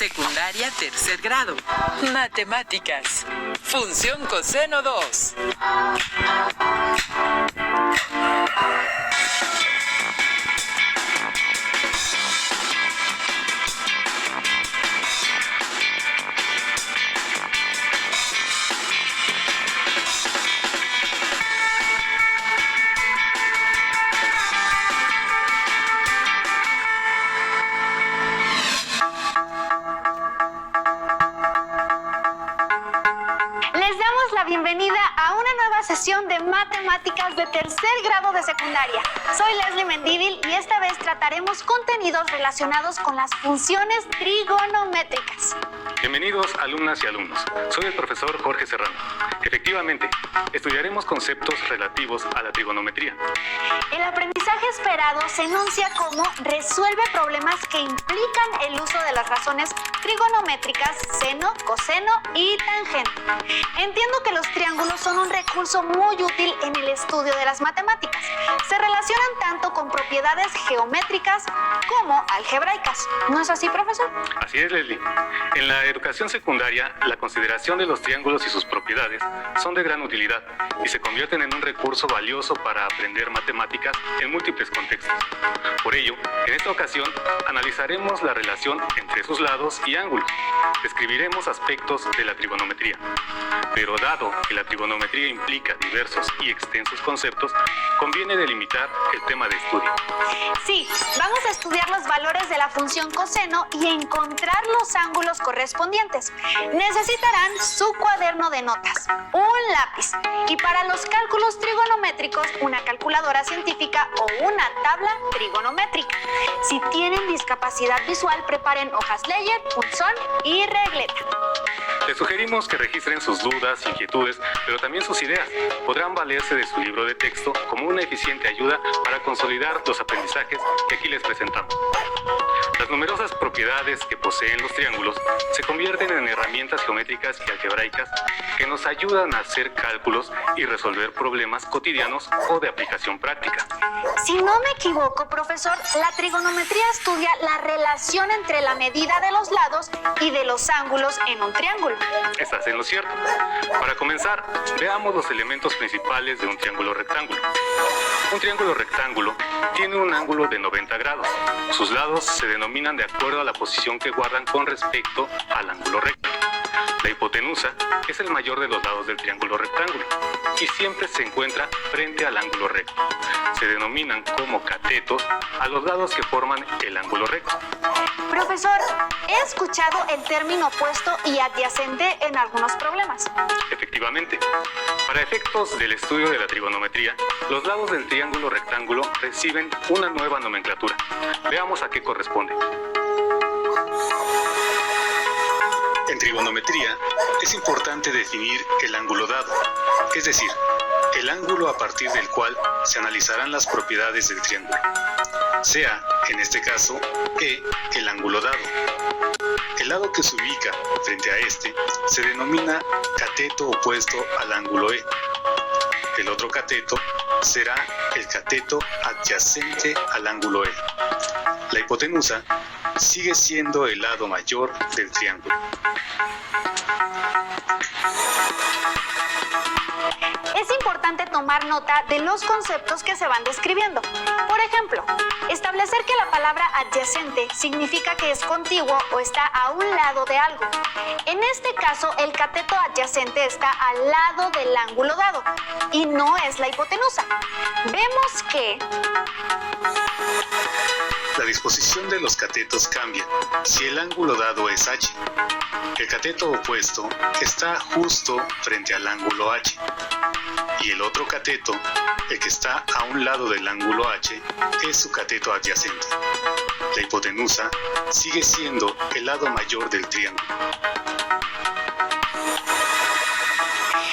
Secundaria tercer grado. Matemáticas. Función coseno 2. Bienvenida a una nueva sesión de matemáticas de tercer grado de secundaria. Soy Leslie Mendívil y esta vez trataremos contenidos relacionados con las funciones trigonométricas. Bienvenidos, alumnas y alumnos. Soy el profesor Jorge Serrano. Efectivamente, estudiaremos conceptos relativos a la trigonometría. El aprendizaje esperado se enuncia como resuelve problemas que implican el uso de las razones trigonométricas seno, coseno y tangente. Entiendo que los triángulos son un recurso muy útil en el estudio de las matemáticas. Se relacionan tanto con propiedades geométricas como algebraicas. ¿No es así, profesor? Así es, Leslie. En la educación secundaria, la consideración de los triángulos y sus propiedades son de gran utilidad y se convierten en un recurso valioso para aprender matemáticas en múltiples contextos. Por ello, en esta ocasión, analizaremos la relación entre sus lados y ángulos. Describiremos aspectos de la trigonometría. Pero dado que la trigonometría implica diversos y extensos conceptos, conviene delimitar el tema de estudio. Sí, vamos a estudiar los valores de la función coseno y encontrar los ángulos correspondientes. Necesitarán su cuaderno de notas, un lápiz y para los cálculos trigonométricos una calculadora científica o una tabla trigonométrica. Si tienen discapacidad visual, preparen hojas Leyer, punzón y regleta. Les sugerimos que registren sus dudas, inquietudes, pero también sus ideas. Podrán valerse de su libro de texto como una eficiente ayuda para consolidar los aprendizajes que aquí les presentamos. Las numerosas propiedades que poseen los triángulos se convierten en herramientas geométricas y algebraicas que nos ayudan a hacer cálculos y resolver problemas cotidianos o de aplicación práctica. Si no me equivoco, profesor, la trigonometría estudia la relación entre la medida de los lados y de los ángulos en un triángulo. Estás en lo cierto. Para comenzar, veamos los elementos principales de un triángulo rectángulo. Un triángulo rectángulo tiene un ángulo de 90 grados. Sus lados se denominan de acuerdo a la posición que guardan con respecto al ángulo recto. La hipotenusa es el mayor de los lados del triángulo rectángulo y siempre se encuentra frente al ángulo recto. Se denominan como catetos a los lados que forman el ángulo recto. Profesor, he escuchado el término opuesto y adyacente en algunos problemas. Efectivamente, para efectos del estudio de la trigonometría, los lados del triángulo rectángulo reciben una nueva nomenclatura. Veamos a qué corresponde. En trigonometría, es importante definir el ángulo dado, es decir, el ángulo a partir del cual se analizarán las propiedades del triángulo. Sea, en este caso, E el ángulo dado. El lado que se ubica frente a este se denomina cateto opuesto al ángulo E. El otro cateto será el cateto adyacente al ángulo E. La hipotenusa sigue siendo el lado mayor del triángulo. Es importante tomar nota de los conceptos que se van describiendo. Por ejemplo, establecer que la palabra adyacente significa que es contiguo o está a un lado de algo. En este caso, el cateto adyacente está al lado del ángulo dado y no es la hipotenusa. Vemos que la disposición de los catetos cambia si el ángulo dado es H. El cateto opuesto está justo frente al ángulo H. Y el otro cateto, el que está a un lado del ángulo H, es su cateto adyacente. La hipotenusa sigue siendo el lado mayor del triángulo.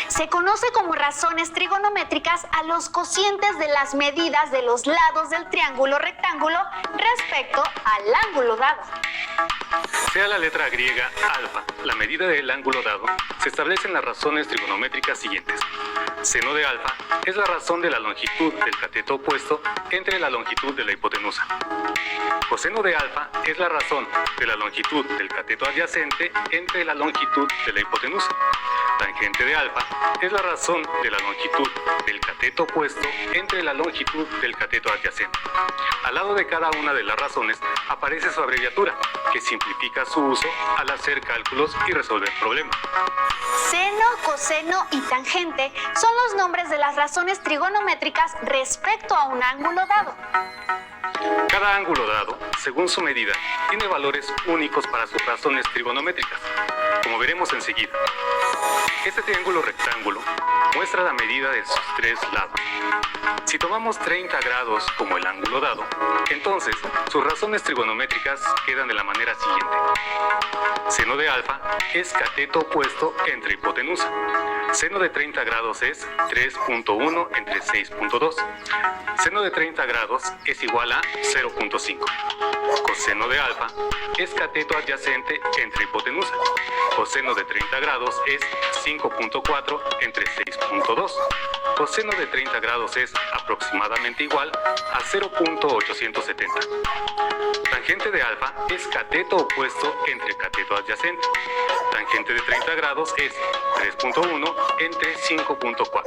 Se conoce como razones trigonométricas a los cocientes de las medidas de los lados del triángulo rectángulo respecto al ángulo dado. Sea la letra griega alfa la medida del ángulo dado, se establecen las razones trigonométricas siguientes. Seno de alfa es la razón de la longitud del cateto opuesto entre la longitud de la hipotenusa. Coseno de alfa es la razón de la longitud del cateto adyacente entre la longitud de la hipotenusa. Tangente de alfa es la razón de la longitud del cateto opuesto entre la longitud del cateto adyacente. Al lado de cada una de las razones aparece su abreviatura, que simplifica su uso al hacer cálculos y resolver problemas. Seno, coseno y tangente son los nombres de las razones trigonométricas respecto a un ángulo dado. Cada ángulo dado, según su medida, tiene valores únicos para sus razones trigonométricas, como veremos enseguida. Este triángulo rectángulo muestra la medida de sus tres lados. Si tomamos 30 grados como el ángulo dado, entonces sus razones trigonométricas quedan de la manera siguiente. Seno de alfa es cateto opuesto entre hipotenusa. Seno de 30 grados es 3.1 entre 6.2. Seno de 30 grados es igual a 0.5. Coseno de alfa es cateto adyacente entre hipotenusa. Coseno de 30 grados es 5.4 entre 6.2. Coseno de 30 grados es aproximadamente igual a 0.870. Tangente de alfa es cateto opuesto entre cateto adyacente. Tangente de 30 grados es 3.1 entre 5.4.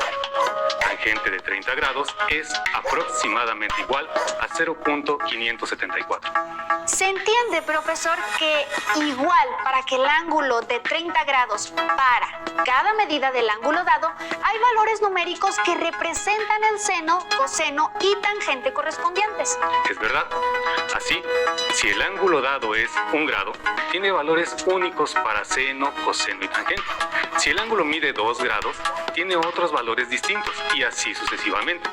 Tangente de 30 grados es aproximadamente igual a 0.574. Se entiende, profesor, que igual para que el ángulo de 30 grados para cada medida del ángulo dado, hay valores numéricos que representan el seno, coseno y tangente correspondientes. Es verdad. Así, si el ángulo dado es 1 grado, tiene valores únicos para seno, coseno y tangente. Si el ángulo mide 2 grados, tiene otros valores distintos y así sucesivamente.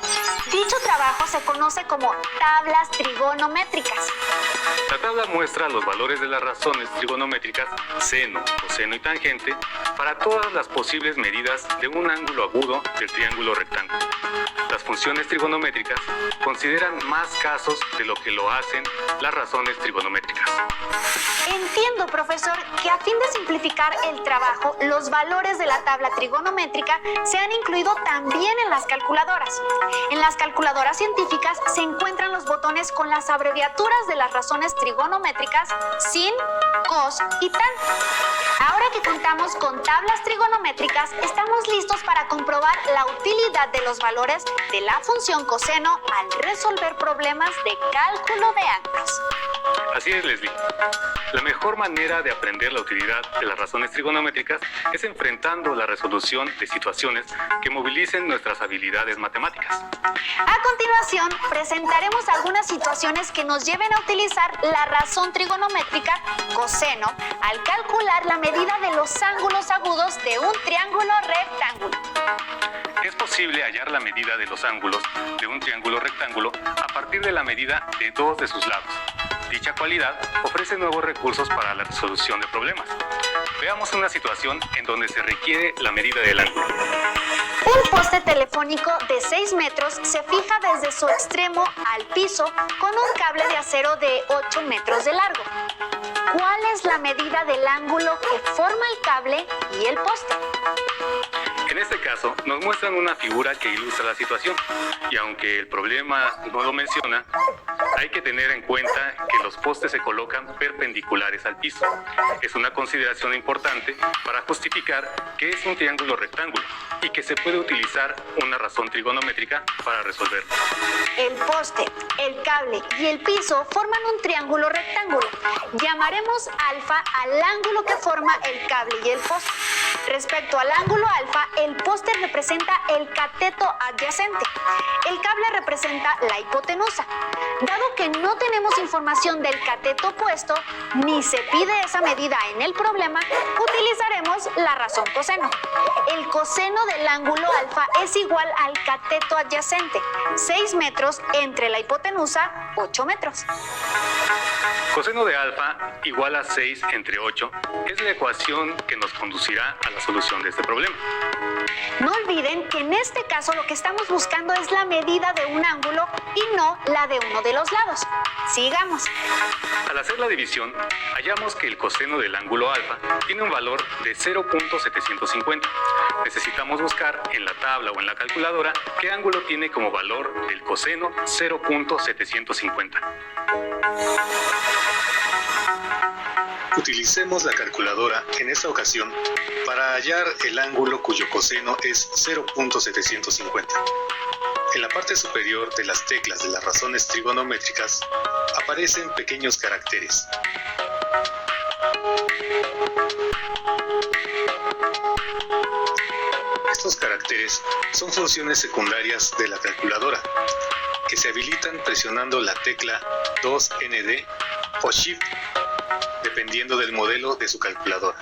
Dicho trabajo se conoce como tablas trigonométricas. La tabla muestra los valores de las razones trigonométricas seno, coseno y tangente para todas las posibles medidas de un ángulo agudo del triángulo rectángulo. Las funciones trigonométricas consideran más casos de lo que lo hacen las razones trigonométricas. Entiendo, profesor, que a fin de simplificar el trabajo, los valores de la tabla trigonométrica se han incluido también en las calculadoras. En las calculadoras científicas se encuentran los botones con las abreviaturas de las razones trigonométricas sin, cos y tan. Ahora que contamos con tablas trigonométricas, estamos listos para comprobar la utilidad de los valores de la función coseno al resolver problemas de cálculo de ángulos. Así es, Leslie. La mejor manera de aprender la utilidad de las razones trigonométricas es enfrentando la resolución de situaciones que movilicen nuestras habilidades matemáticas. A continuación, presentaremos algunas situaciones que nos lleven a utilizar la razón trigonométrica coseno al calcular la medida de los ángulos agudos de un triángulo rectángulo. Es posible hallar la medida de los ángulos de un triángulo rectángulo a partir de la medida de dos de sus lados. Dicha cualidad ofrece nuevos recursos para la resolución de problemas. Veamos una situación en donde se requiere la medida del ángulo. Un poste telefónico de 6 metros se fija desde su extremo al piso con un cable de acero de 8 metros de largo. ¿Cuál es la medida del ángulo que forma el cable y el poste? En este caso, nos muestran una figura que ilustra la situación, y aunque el problema no lo menciona, hay que tener en cuenta que los postes se colocan perpendiculares al piso. Es una consideración importante para justificar que es un triángulo rectángulo y que se puede utilizar una razón trigonométrica para resolverlo. El poste, el cable y el piso forman un triángulo rectángulo. Llamaremos alfa al ángulo que forma el cable y el poste. Respecto al ángulo alfa, el poste representa el cateto adyacente. El cable representa la hipotenusa. Dado que no tenemos información del cateto opuesto, ni se pide esa medida en el problema, utilizaremos la razón coseno. El coseno del ángulo alfa es igual al cateto adyacente, 6 metros entre la hipotenusa, 8 metros. Coseno de alfa igual a 6 entre 8 es la ecuación que nos conducirá a la solución de este problema. No olviden que en este caso lo que estamos buscando es la medida de un ángulo y no la de uno de los lados. Sigamos. Al hacer la división, hallamos que el coseno del ángulo alfa tiene un valor de 0.750. Necesitamos buscar en la tabla o en la calculadora qué ángulo tiene como valor del coseno 0.750. Utilicemos la calculadora en esta ocasión para hallar el ángulo cuyo coseno es 0.750. En la parte superior de las teclas de las razones trigonométricas aparecen pequeños caracteres. Estos caracteres son funciones secundarias de la calculadora, que se habilitan presionando la tecla 2ND o Shift, dependiendo del modelo de su calculadora.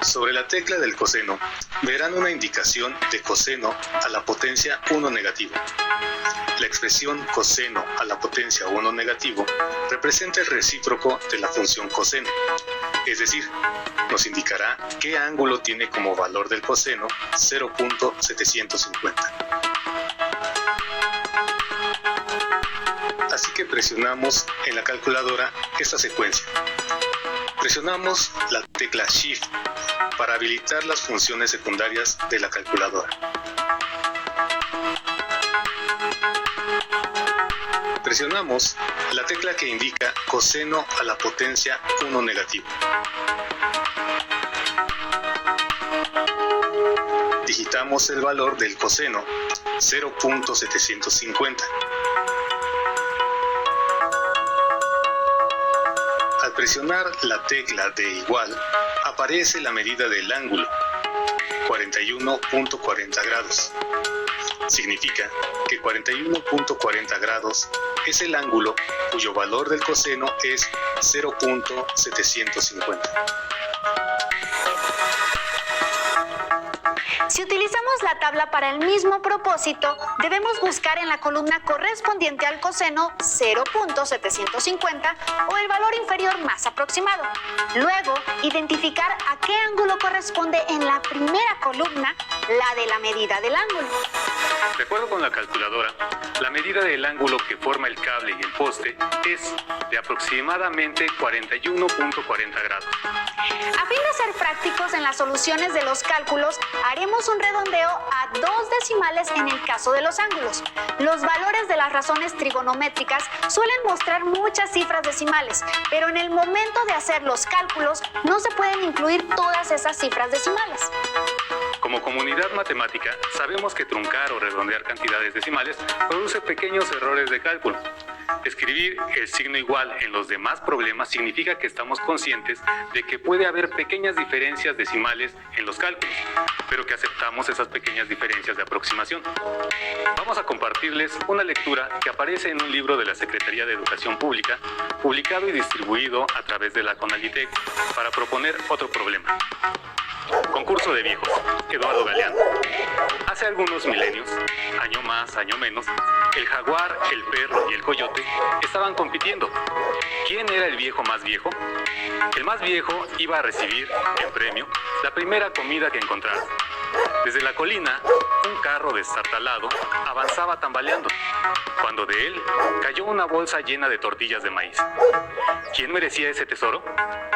Sobre la tecla del coseno verán una indicación de coseno a la potencia 1 negativo. La expresión coseno a la potencia 1 negativo representa el recíproco de la función coseno, es decir, nos indicará qué ángulo tiene como valor del coseno 0.750. Así que presionamos en la calculadora esta secuencia. Presionamos la tecla Shift para habilitar las funciones secundarias de la calculadora. Presionamos la tecla que indica coseno a la potencia 1 negativo. Digitamos el valor del coseno 0.750. Al presionar la tecla de igual, aparece la medida del ángulo, 41.40 grados. Significa que 41.40 grados es el ángulo cuyo valor del coseno es 0.750. Si utilizamos la tabla para el mismo propósito, debemos buscar en la columna correspondiente al coseno 0.750 o el valor inferior más aproximado. Luego, identificar a qué ángulo corresponde en la primera columna, la de la medida del ángulo. De acuerdo con la calculadora, la medida del ángulo que forma el cable y el poste es de aproximadamente 41.40 grados. A fin de ser prácticos en las soluciones de los cálculos, haremos un redondeo a 2 decimales en el caso de los ángulos. Los valores de las razones trigonométricas suelen mostrar muchas cifras decimales, pero en el momento de hacer los cálculos no se pueden incluir todas esas cifras decimales. Como comunidad matemática, sabemos que truncar o redondear cantidades decimales produce pequeños errores de cálculo. Escribir el signo igual en los demás problemas significa que estamos conscientes de que puede haber pequeñas diferencias decimales en los cálculos, pero que aceptamos esas pequeñas diferencias de aproximación. Vamos a compartirles una lectura que aparece en un libro de la Secretaría de Educación Pública, publicado y distribuido a través de la CONALITEC, para proponer otro problema. Concurso de viejos, Eduardo Galeano. Hace algunos milenios, año más, año menos, el jaguar, el perro y el coyote estaban compitiendo. ¿Quién era el viejo más viejo? El más viejo iba a recibir, en premio, la primera comida que encontrara. Desde la colina, un carro destartalado avanzaba tambaleando, cuando de él cayó una bolsa llena de tortillas de maíz. ¿Quién merecía ese tesoro?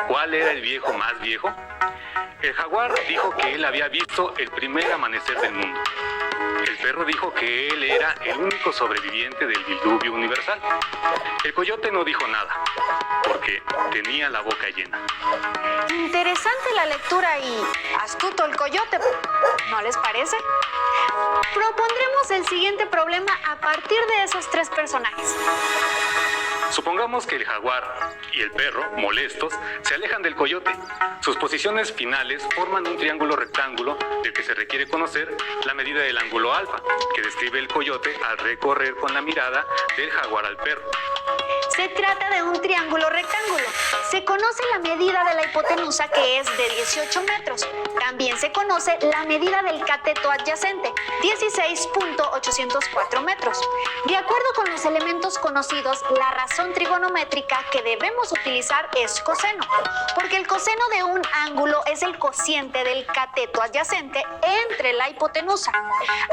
¿Cuál era el viejo más viejo? El jaguar dijo que él había visto el primer amanecer del mundo. El perro dijo que él era el único sobreviviente del diluvio universal. El coyote no dijo nada, porque tenía la boca llena. Interesante la lectura y astuto el coyote, ¿no les parece? Propondremos el siguiente problema a partir de esos 3 personajes. Supongamos que el jaguar y el perro, molestos, se alejan del coyote. Sus posiciones finales forman un triángulo rectángulo del que se requiere conocer la medida del ángulo alfa, que describe el coyote al recorrer con la mirada del jaguar al perro. Se trata de un triángulo rectángulo. Se conoce la medida de la hipotenusa, que es de 18 metros. También se conoce la medida del cateto adyacente, 16.804 metros. De acuerdo con los elementos conocidos, la razón trigonométrica que debemos utilizar es coseno, porque el coseno de un ángulo es el cociente del cateto adyacente entre la hipotenusa.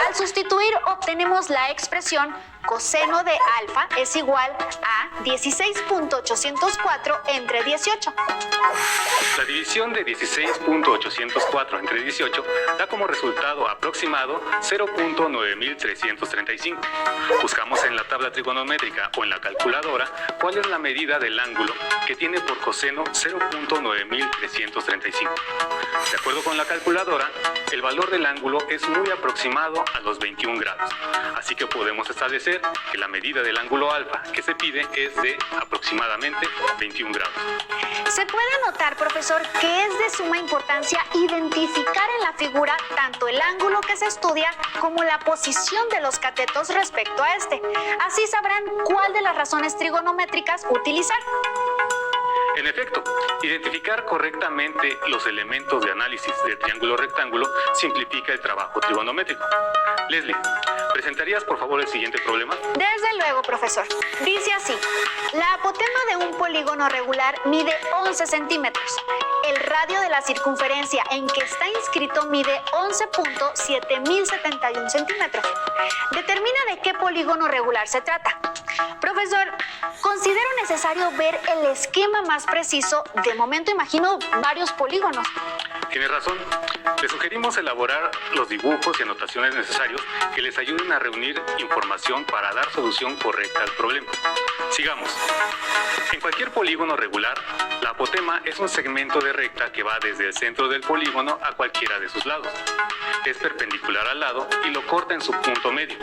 Al sustituir, obtenemos la expresión coseno de alfa es igual a 16.804 entre 18. La división de 16.804 entre 18 da como resultado aproximado 0.9335. Buscamos en la tabla trigonométrica o en la calculadora cuál es la medida del ángulo que tiene por coseno 0.9335. De acuerdo con la calculadora, el valor del ángulo es muy aproximado a los 21 grados, así que podemos establecer que la medida del ángulo alfa que se pide es de aproximadamente 21 grados. Se puede notar, profesor, que es de suma importancia identificar en la figura tanto el ángulo que se estudia como la posición de los catetos respecto a este. Así sabrán cuál de las razones trigonométricas utilizar. En efecto, identificar correctamente los elementos de análisis del triángulo rectángulo simplifica el trabajo trigonométrico. Leslie, ¿presentarías por favor el siguiente problema? Desde luego, profesor. Dice así: la apotema de un polígono regular mide 11 centímetros. El radio de la circunferencia en que está inscrito mide 11.7071 centímetros. Determina de qué polígono regular se trata. Profesor, considero necesario ver el esquema más preciso. De momento imagino varios polígonos. Tienes razón. Les sugerimos elaborar los dibujos y anotaciones necesarios que les ayuden a reunir información para dar solución correcta al problema. Sigamos. En cualquier polígono regular, la apotema es un segmento de recta que va desde el centro del polígono a cualquiera de sus lados. Es perpendicular al lado y lo corta en su punto medio.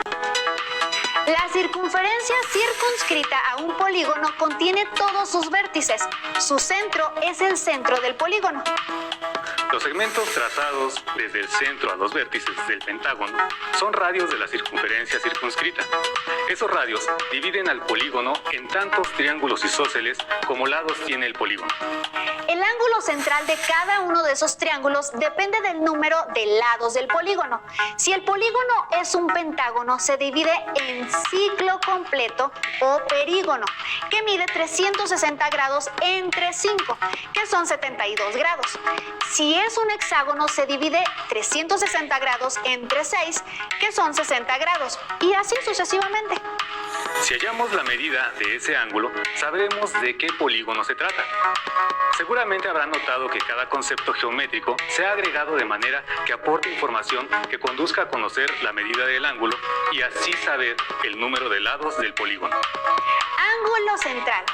La circunferencia circunscrita a un polígono contiene todos sus vértices. Su centro es el centro del polígono. Los segmentos trazados desde el centro a los vértices del pentágono son radios de la circunferencia circunscrita. Esos radios dividen al polígono en tantos triángulos isósceles como lados tiene el polígono. El ángulo central de cada uno de esos triángulos depende del número de lados del polígono. Si el polígono es un pentágono, se divide en ciclo completo o perígono, que mide 360 grados entre 5, que son 72 grados. Si es un hexágono, se divide 360 grados entre 6, que son 60 grados, y así sucesivamente. Si hallamos la medida de ese ángulo, sabremos de qué polígono se trata. Seguramente habrán notado que cada concepto geométrico se ha agregado de manera que aporte información que conduzca a conocer la medida del ángulo y así saber el número de lados del polígono. Ángulo central,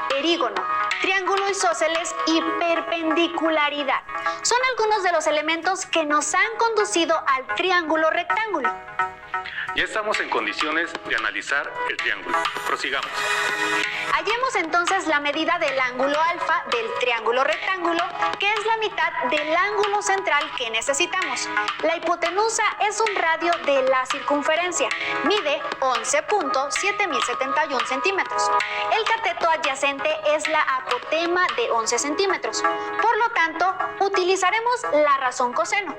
perígono, triángulo isósceles y perpendicularidad son algunos de los elementos que nos han conducido al triángulo rectángulo. Ya estamos en condiciones de analizar el triángulo. Prosigamos. Hallemos entonces la medida del ángulo alfa del triángulo rectángulo, que es la mitad del ángulo central que necesitamos. La hipotenusa es un radio de la circunferencia. Mide 11.7071 centímetros. El cateto adyacente es la apotema de 11 centímetros. Por lo tanto, utilizaremos la razón coseno.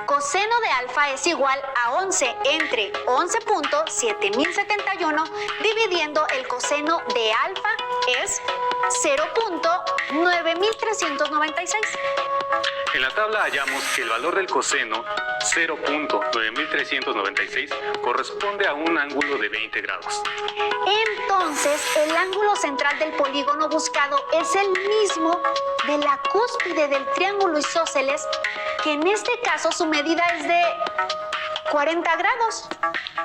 Coseno de alfa es igual a 11 entre 11.7071 dividiendo el coseno de alfa es 0.9396. En la tabla hallamos que el valor del coseno 0.9396 corresponde a un ángulo de 20 grados. Entonces, el ángulo central del polígono buscado es el mismo de la cúspide del triángulo isósceles, que en este caso su medida es de 40 grados.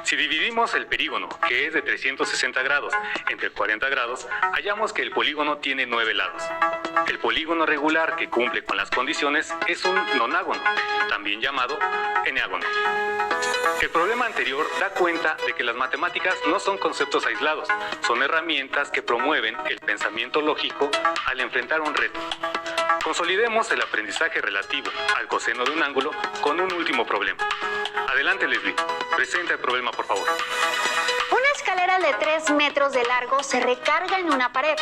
Si dividimos el perígono, que es de 360 grados, entre 40 grados, hallamos que el polígono tiene 9 lados. El polígono regular que cumple con las condiciones es un nonágono, también llamado eneágono. El problema anterior da cuenta de que las matemáticas no son conceptos aislados, son herramientas que promueven el pensamiento lógico al enfrentar un reto. Consolidemos el aprendizaje relativo al coseno de un ángulo con un último problema. Adelante, Leslie. Presenta el problema, por favor. Una escalera de 3 metros de largo se recarga en una pared.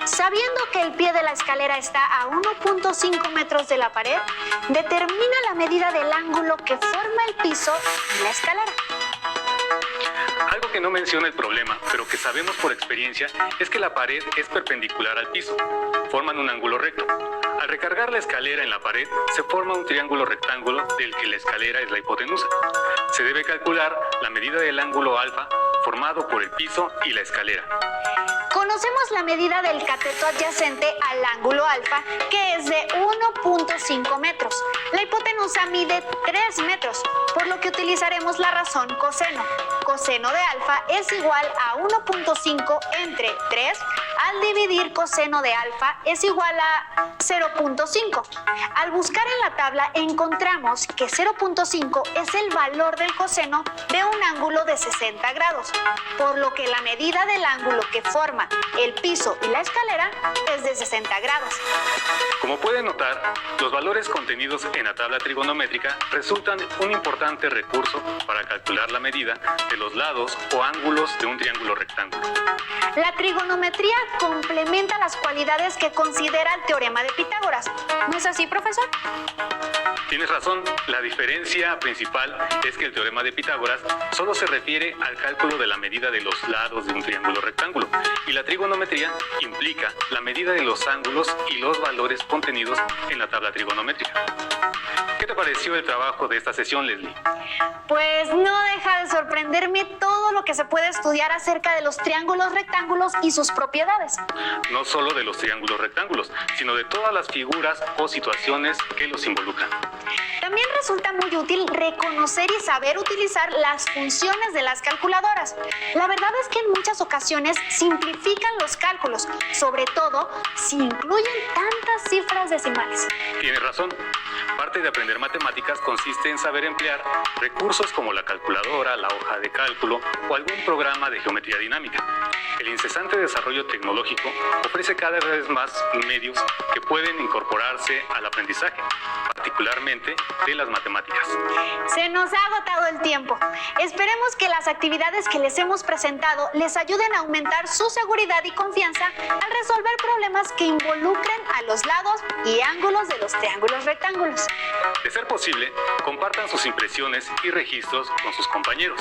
Sabiendo que el pie de la escalera está a 1.5 metros de la pared, determina la medida del ángulo que forma el piso y la escalera. Algo que no menciona el problema, pero que sabemos por experiencia, es que la pared es perpendicular al piso. Forman un ángulo recto. Al recargar la escalera en la pared, se forma un triángulo rectángulo del que la escalera es la hipotenusa. Se debe calcular la medida del ángulo alfa formado por el piso y la escalera. Conocemos la medida del cateto adyacente al ángulo alfa, que es de 1.5 metros. La hipotenusa mide 3 metros, por lo que utilizaremos la razón coseno. Coseno de alfa es igual a 1.5 entre 3, al dividir coseno de alfa es igual a 0.5. Al buscar en la tabla encontramos que 0.5 es el valor del coseno de un ángulo de 60 grados, por lo que la medida del ángulo que forma el piso y la escalera es de 60 grados. Como pueden notar, los valores contenidos en la tabla trigonométrica resultan un importante recurso para calcular la medida de los lados o ángulos de un triángulo rectángulo. La trigonometría complementa las cualidades que considera el teorema de Pitágoras. ¿No es así, profesor? Tienes razón, la diferencia principal es que el teorema de Pitágoras solo se refiere al cálculo de la medida de los lados de un triángulo rectángulo, y la trigonometría implica la medida de los ángulos y los valores contenidos en la tabla trigonométrica. ¿Qué te pareció el trabajo de esta sesión, Leslie? Pues no deja de sorprenderme todo lo que se puede estudiar acerca de los triángulos rectángulos y sus propiedades. No solo de los triángulos rectángulos, sino de todas las figuras o situaciones que los involucran. También resulta muy útil reconocer y saber utilizar las funciones de las calculadoras. La verdad es que en muchas ocasiones simplifican los cálculos, sobre todo si incluyen tantas cifras decimales. Tienes razón. Parte de aprender matemáticas consiste en saber emplear recursos como la calculadora, la hoja de cálculo o algún programa de geometría dinámica. El incesante desarrollo tecnológico ofrece cada vez más medios que pueden incorporarse al aprendizaje, particularmente de las matemáticas. Se nos ha agotado el tiempo. Esperemos que las actividades que les hemos presentado les ayuden a aumentar su seguridad y confianza al resolver problemas que involucren a los lados y ángulos de los triángulos rectángulos. De ser posible, compartan sus impresiones y registros con sus compañeros.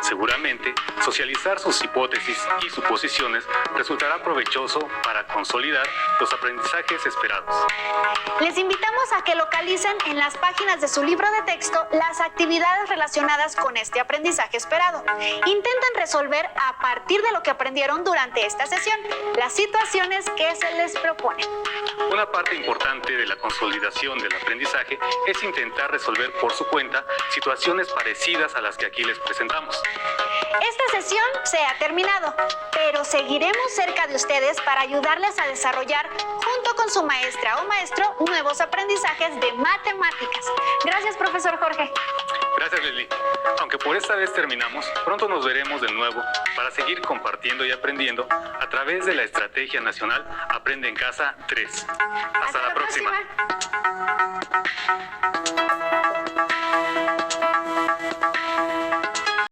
Seguramente, socializar sus hipótesis y suposiciones resultará provechoso para consolidar los aprendizajes esperados. Les invitamos a que localicen en las páginas de su libro de texto las actividades relacionadas con este aprendizaje esperado. Intenten resolver a partir de lo que aprendieron durante esta sesión las situaciones que se les proponen. Una parte importante de la consolidación del aprendizaje es intentar resolver por su cuenta situaciones parecidas a las que aquí les presentamos. Esta sesión se ha terminado, pero seguiremos cerca de ustedes para ayudarles a desarrollar, junto con su maestra o maestro, nuevos aprendizajes de matemáticas. Gracias, profesor Jorge. Gracias, Leslie. Aunque por esta vez terminamos, pronto nos veremos de nuevo para seguir compartiendo y aprendiendo a través de la Estrategia Nacional Aprende en Casa 3. Hasta la próxima.